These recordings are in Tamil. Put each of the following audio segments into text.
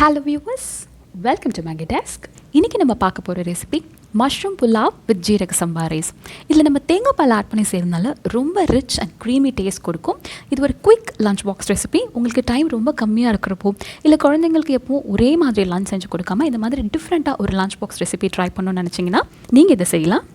Hello viewers, welcome to Maggi desk. இன்றைக்கி நம்ம பார்க்க போகிற ரெசிபி மஷ்ரூம் புலாவ் வித் ஜீரக சம்பா ரைஸ். இதில் நம்ம தேங்காய் பால் ஆட் பண்ணி செய்கிறதுனால ரொம்ப ரிச் அண்ட் க்ரீமி டேஸ்ட் கொடுக்கும். இது ஒரு குயிக் லஞ்ச் பாக்ஸ் ரெசிபி. உங்களுக்கு டைம் ரொம்ப கம்மியாக இருக்கிறப்போ இல்லை குழந்தைங்களுக்கு எப்போவும் ஒரே மாதிரி லஞ்ச் செஞ்சு கொடுக்காம இந்த மாதிரி டிஃப்ரெண்ட்டாக ஒரு லஞ்ச் பாக்ஸ் ரெசிபி ட்ரை பண்ணணும்னு நினச்சிங்கன்னா நீங்கள் இதை செய்யலாம்.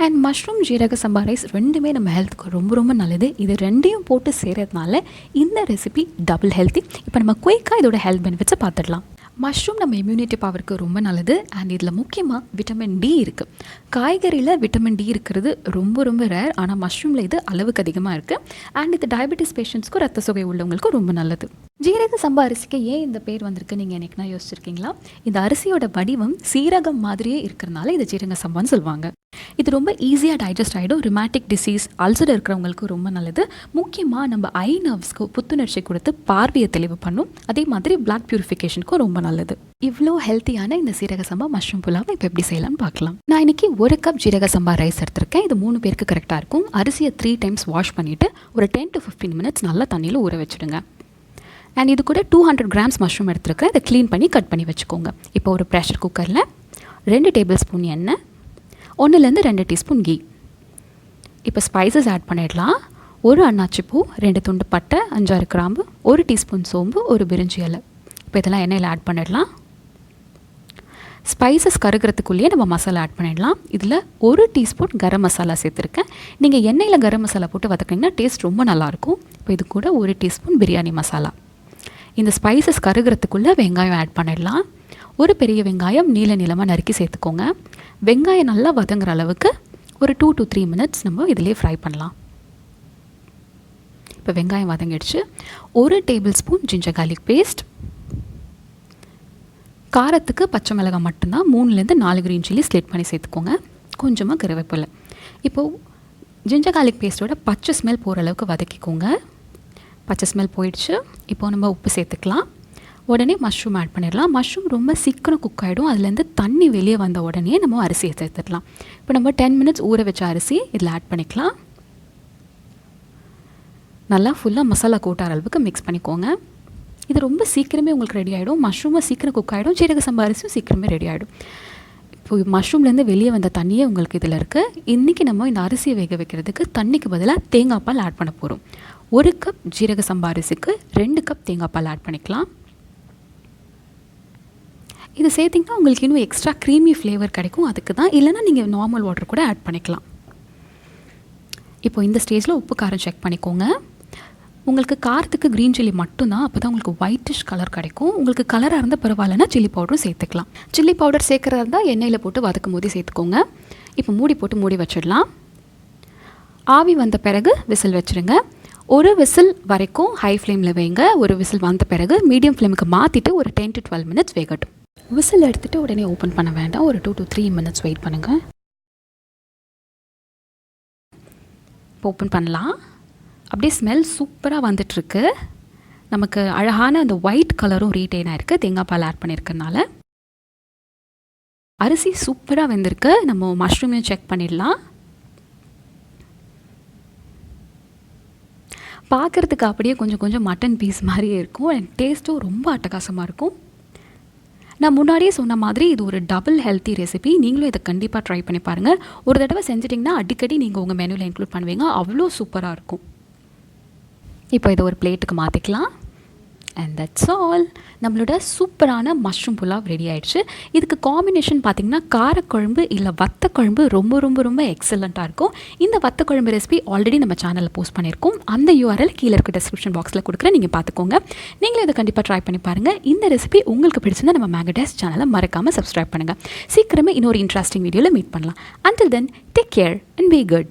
அண்ட் மஷ்ரூம் ஜீரக சம்பா ரைஸ் ரெண்டுமே நம்ம ஹெல்த்துக்கு ரொம்ப ரொம்ப நல்லது. இது ரெண்டையும் போட்டு செய்கிறதுனால இந்த ரெசிபி டபுள் ஹெல்த்தி. இப்போ நம்ம குயிக்காக இதோட ஹெல்த் பெனிஃபிட்ஸை பார்த்துடலாம். மஷ்ரூம் நம்ம இம்யூனிட்டி பவருக்கு ரொம்ப நல்லது. அண்ட் இதில் முக்கியமாக விட்டமின் டி இருக்குது. காய்கறியில் விட்டமின் டி இருக்கிறது ரொம்ப ரொம்ப ரேர். ஆனால் மஷ்ரூமில் இது அளவுக்கு அதிகமாக இருக்குது. அண்ட் இது டயபெட்டிஸ் பேஷண்ட்ஸ்க்கும் ரத்த சோகை உள்ளவங்களுக்கும் ரொம்ப நல்லது. ஜீரக சம்பா அரிசிக்கு ஏன் இந்த பேர் வந்திருக்கு நீங்கள் என்னைக்குனா யோசிச்சிருக்கீங்களா? இந்த அரிசியோட வடிவம் சீரகம் மாதிரியே இருக்கிறதுனால இது ஜீரக சம்பான்னு சொல்லுவாங்க. இது ரொம்ப ஈஸியாக டைஜஸ்ட் ஆகிடும். ரிமேட்டிக் டிசீஸ், அல்சர் இருக்கிறவங்களுக்கு ரொம்ப நல்லது. முக்கியமாக நம்ம ஐ நர்வ்ஸ்க்கு புத்துணர்ச்சி கொடுத்து பார்வையை தெளிவு பண்ணும். அதே மாதிரி பிளட் பியூரிஃபிகேஷனுக்கும் ரொம்ப நல்லது. இவ்வளோ ஹெல்த்தியான இந்த சீரக சம்பா மஷ்ரூம் புலாவை இப்போ எப்படி செய்யலாம்னு பார்க்கலாம். நான் இன்றைக்கி 1 கப் ஜீரக சம்பா ரைஸ் எடுத்திருக்கேன். இது 3 பேருக்கு கரெக்டாக இருக்கும். அரிசியை 3 டைம்ஸ் வாஷ் பண்ணிவிட்டு ஒரு 10 to 15 minutes நல்லா தண்ணியில் ஊற வச்சுடுங்க. அண்ட் இது கூட 200 grams மஷ்ரூம் எடுத்துருக்கேன். இதை க்ளீன் பண்ணி கட் பண்ணி வச்சுக்கோங்க. இப்போ ஒரு ப்ரெஷர் குக்கரில் 2 டேபிள் ஸ்பூன் எண்ணெய், 1 to 2 டீஸ்பூன் கீ. இப்போ ஸ்பைசஸ் ஆட் பண்ணிடலாம். 1 அன்னாச்சி பூ, 2 துண்டு பட்டை, 5-6 கிராம்பு, 1 டீஸ்பூன் சோம்பு, 1 பிரிஞ்சி இலை. இப்போ இதெல்லாம் எண்ணெயில் ஆட் பண்ணிடலாம். ஸ்பைசஸ் கருகிறதுக்குள்ளேயே நம்ம மசாலா ஆட் பண்ணிடலாம். இதில் 1 டீஸ்பூன் கரம் மசாலா சேர்த்துருக்கேன். நீங்கள் எண்ணெயில் கரம் மசாலா போட்டு வதக்கினீங்கன்னா டேஸ்ட் ரொம்ப நல்லாயிருக்கும். இப்போ இது கூட 1 டீஸ்பூன் பிரியாணி மசாலா. இந்த ஸ்பைசஸ் கருகிறதுக்குள்ளே வெங்காயம் ஆட் பண்ணிடலாம். ஒரு பெரிய வெங்காயம் நீளமாக நறுக்கி சேர்த்துக்கோங்க. வெங்காயம் நல்லா வதங்குற அளவுக்கு ஒரு 2 to 3 minutes நம்ம இதிலே ஃப்ரை பண்ணலாம். இப்போ வெங்காயம் வதங்கிடுச்சு. 1 tablespoon ginger garlic paste. காரத்துக்கு பச்சை மிளகாய் மட்டும்தான். 3 to 4 க்ரீன் சில்லி ஸ்லிட் பண்ணி சேர்த்துக்கோங்க. கொஞ்சமாக கருவேப்பிலை. இப்போது ஜிஞ்சர் கார்லிக் பேஸ்ட்டோட பச்சை ஸ்மெல் போகிற அளவுக்கு வதக்கிக்கோங்க. பச்சை ஸ்மெல் போயிடுச்சு. இப்போது நம்ம உப்பு சேர்த்துக்கலாம். உடனே மஷ்ரூம் ஆட் பண்ணிடலாம். மஷ்ரூம் ரொம்ப சீக்கிரம் குக் ஆகிடும். அதுலேருந்து தண்ணி வெளியே வந்த உடனே நம்ம அரிசியை சேர்த்துடலாம். இப்போ நம்ம 10 minutes ஊற வச்ச அரிசி இதில் ஆட் பண்ணிக்கலாம். நல்லா ஃபுல்லாக மசாலா கூட்டார அளவுக்கு மிக்ஸ் பண்ணிக்கோங்க. இது ரொம்ப சீக்கிரமே உங்களுக்கு ரெடி ஆகிடும். மஷ்ரூமும் சீக்கிரம் குக் ஆகிடும். ஜீரக சம்பா அரிசியும் சீக்கிரமே ரெடி ஆகிடும். இப்போ மஷ்ரூம்லேருந்து வெளியே வந்த தண்ணியே உங்களுக்கு இதில் இருக்குது. இன்றைக்கி நம்ம இந்த அரிசியை வேக வைக்கிறதுக்கு தண்ணிக்கு பதிலாக தேங்காய் பால் ஆட் பண்ண போகிறோம். 1 கப் ஜீரக சம்பா அரிசிக்கு 2 கப் தேங்காய் பால் ஆட் பண்ணிக்கலாம். இது சேர்த்திங்கன்னா உங்களுக்கு இன்னும் எக்ஸ்ட்ரா க்ரீமி ஃப்ளேவர் கிடைக்கும். அதுக்கு தான். இல்லைனா நீங்கள் நார்மல் வாட்டர் கூட ஆட் பண்ணிக்கலாம். இப்போ இந்த ஸ்டேஜில் உப்பு காரம் செக் பண்ணிக்கோங்க. உங்களுக்கு காரத்துக்கு க்ரீன் சில்லி மட்டும்தான். அப்போ தான் உங்களுக்கு ஒயிட்டிஷ் கலர் கிடைக்கும். உங்களுக்கு கலராக இருந்தால் பரவாயில்லனா சில்லி பவுடரும் சேர்த்துக்கலாம். சில்லி பவுடர் சேர்க்குறதா இருந்தால் எண்ணெயில் போட்டு வதக்கும் போதே சேர்த்துக்கோங்க. இப்போ மூடி போட்டு மூடி வச்சிடலாம். ஆவி வந்த பிறகு விசில் வச்சுருங்க. ஒரு விசில் வரைக்கும் ஹை ஃப்ளேமில் வைங்க. ஒரு விசில் வந்த பிறகு மீடியம் ஃப்ளேமுக்கு மாற்றிட்டு ஒரு 10 to 12 minutes வேகட்டும். விசில் எடுத்துகிட்டு உடனே ஓப்பன் பண்ண வேண்டாம். ஒரு 2 to 3 minutes வெயிட் பண்ணுங்கள். இப்போ ஓப்பன் பண்ணலாம். அப்படியே ஸ்மெல் சூப்பராக வந்துட்டுருக்கு. நமக்கு அழகான அந்த ஒயிட் கலரும் ரீட்டைன் ஆகிருக்கு. தேங்காய் பால் ஆட் பண்ணியிருக்கனால அரிசி சூப்பராக வெந்திருக்கு. நம்ம மஷ்ரூமையும் செக் பண்ணிடலாம். பார்க்குறதுக்கு அப்படியே கொஞ்சம் கொஞ்சம் மட்டன் பீஸ் மாதிரியே இருக்கும். அண்ட் டேஸ்ட்டும் ரொம்ப அட்டகாசமாக இருக்கும். நான் முன்னாடியே சொன்ன மாதிரி இது ஒரு டபுள் ஹெல்த்தி ரெசிபி. நீங்களும் இதை கண்டிப்பாக ட்ரை பண்ணி பாருங்கள். ஒரு தடவை செஞ்சிட்டிங்கன்னா அடிக்கடி நீங்கள் உங்கள் மெனுவில் இன்க்ளூட் பண்ணுவீங்க. அவ்வளோ சூப்பராக இருக்கும். இப்போ இதை ஒரு பிளேட்டுக்கு மாற்றிக்கலாம். And that's all. நம்மளோட சூப்பரான மஷ்ரூம் புலாவ் ரெடி ஆகிடுச்சு. இதுக்கு காம்பினேஷன் பார்த்திங்கன்னா காரக்குழம்பு இல்லை வத்தக்குழம்பு ரொம்ப ரொம்ப ரொம்ப எக்ஸலண்ட்டாக இருக்கும். இந்த வத்தக்குழம்பு ரெசிபி ஆல்ரெடி நம்ம சேனலில் போஸ்ட் பண்ணியிருக்கோம். அந்த URL கீழே இருக்க டிஸ்கிரிப்ஷன் பாக்ஸில் கொடுக்குறேன். நீங்கள் பார்த்துக்கோங்க. நீங்களும் இதை கண்டிப்பாக ட்ரை பண்ணி பாருங்கள். இந்த ரெசிபி உங்களுக்கு பிடிச்சிருந்தா நம்ம மேகி டெஸ்க் சேனலை மறக்காமல் சப்ஸ்கிரைப் பண்ணுங்கள். சீக்கிரமே இன்னொரு இன்ட்ரெஸ்டிங் வீடியோவில் மீட் பண்ணலாம். Until then, take care and be good.